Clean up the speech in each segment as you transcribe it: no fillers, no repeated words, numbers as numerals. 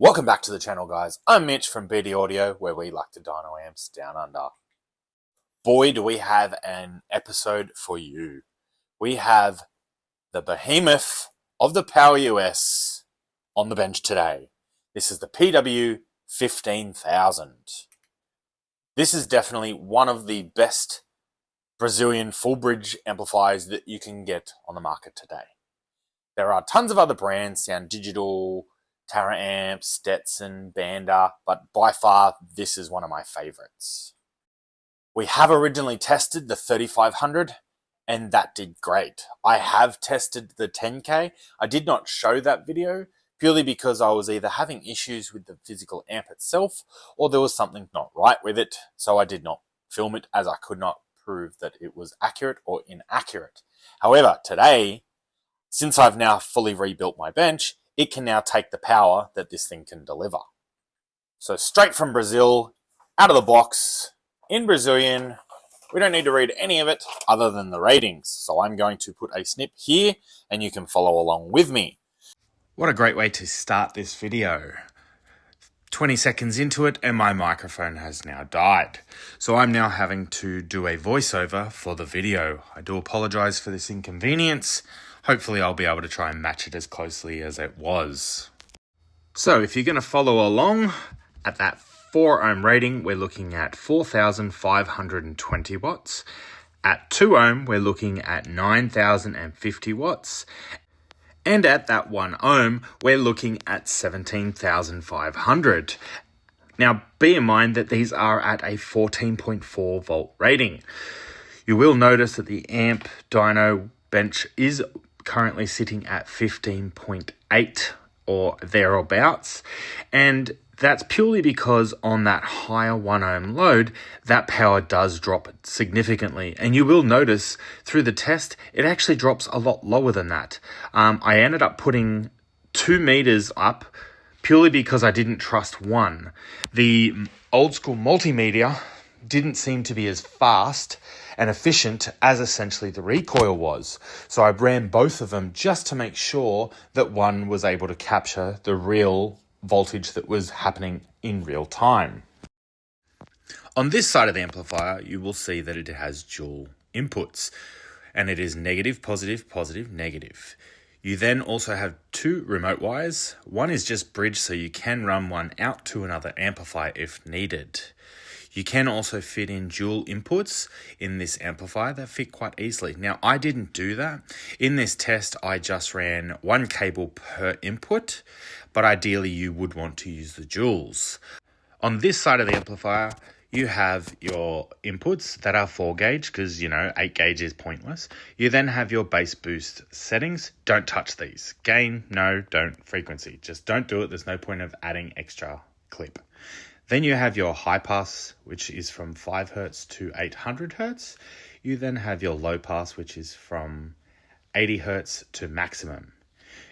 Welcome back to the channel, guys. I'm Mitch from BD Audio, where we like to dyno amps down under. Boy, do we have an episode for you. We have the behemoth of the Powerus on the bench today. This is the PW15000. This is definitely one of the best Brazilian full bridge amplifiers that you can get on the market today. There are tons of other brands, Sound Digital, Tara Amps, Stetson, Banda, but by far this is one of my favorites. We have originally tested the 3500 and that did great. I have tested the 10K. I did not show that video purely because I was either having issues with the physical amp itself or there was something not right with it, so I did not film it as I could not prove that it was accurate or inaccurate. However, today, since I've now fully rebuilt my bench, it can now take the power that this thing can deliver. So straight from Brazil, out of the box, in Brazilian, we don't need to read any of it other than the ratings. So I'm going to put a snip here and you can follow along with me. What a great way to start this video. 20 seconds into it and my microphone has now died. So I'm now having to do a voiceover for the video. I do apologize for this inconvenience. Hopefully I'll be able to try and match it as closely as it was. So if you're going to follow along, at that 4 ohm rating, we're looking at 4,520 watts. At 2 ohm, we're looking at 9,050 watts. And at that 1 ohm, we're looking at 17,500. Now, bear in mind that these are at a 14.4 volt rating. You will notice that the amp dyno bench is currently sitting at 15.8 or thereabouts, and that's purely because on that higher 1 ohm load, that power does drop significantly. And you will notice through the test, it actually drops a lot lower than that. I ended up putting 2 meters up purely because I didn't trust one. The old school multimeter didn't seem to be as fast and efficient as essentially the Recoil was. So I ran both of them just to make sure that one was able to capture the real voltage that was happening in real time. On this side of the amplifier, you will see that it has dual inputs, and it is negative, positive, positive, negative. You then also have 2 remote wires. One is just bridge, so you can run one out to another amplifier if needed. You can also fit in dual inputs in this amplifier that fit quite easily. Now, I didn't do that. In this test, I just ran 1 cable per input, but ideally you would want to use the duals. On this side of the amplifier, you have your inputs that are 4 gauge because, 8 gauge is pointless. You then have your bass boost settings. Don't touch these. Gain, no, don't. Frequency, just don't do it. There's no point of adding extra clip. Then you have your high pass, which is from 5 Hz to 800 Hz. You then have your low pass, which is from 80 Hz to maximum.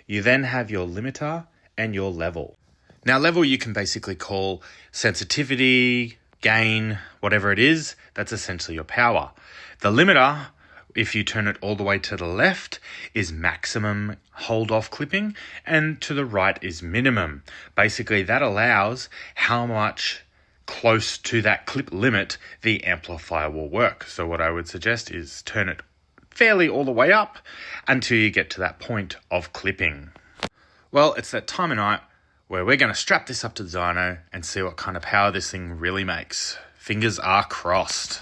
You then have your limiter and your level. Now, level you can basically call sensitivity, gain, whatever it is. That's essentially your power. The limiter, if you turn it all the way to the left, is maximum hold off clipping, and to the right is minimum. Basically, that allows how much close to that clip limit the amplifier will work. So what I would suggest is turn it fairly all the way up until you get to that point of clipping. Well, it's that time of night where we're going to strap this up to the dyno and see what kind of power this thing really makes. Fingers are crossed.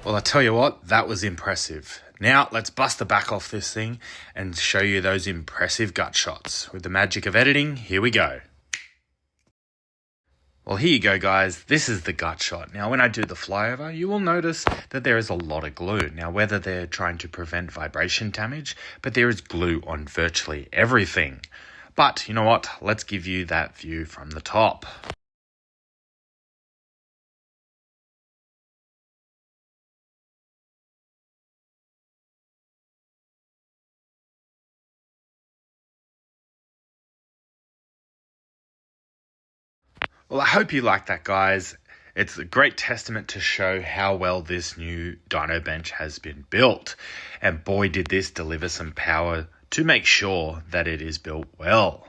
Well, I tell you what, that was impressive. Now, let's bust the back off this thing and show you those impressive gut shots. With the magic of editing, here we go. Well, here you go, guys. This is the gut shot. Now, when I do the flyover, you will notice that there is a lot of glue. Now, whether they're trying to prevent vibration damage, but there is glue on virtually everything. But, you know what? Let's give you that view from the top. Well, I hope you like that, guys. It's a great testament to show how well this new dyno bench has been built. And boy, did this deliver some power to make sure that it is built well.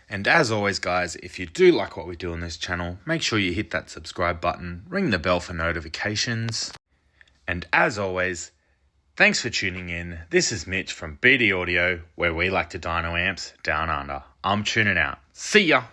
And as always, guys, if you do like what we do on this channel, make sure you hit that subscribe button, ring the bell for notifications. And as always, thanks for tuning in. This is Mitch from BD Audio, where we like to dyno amps down under. I'm tuning out. See ya!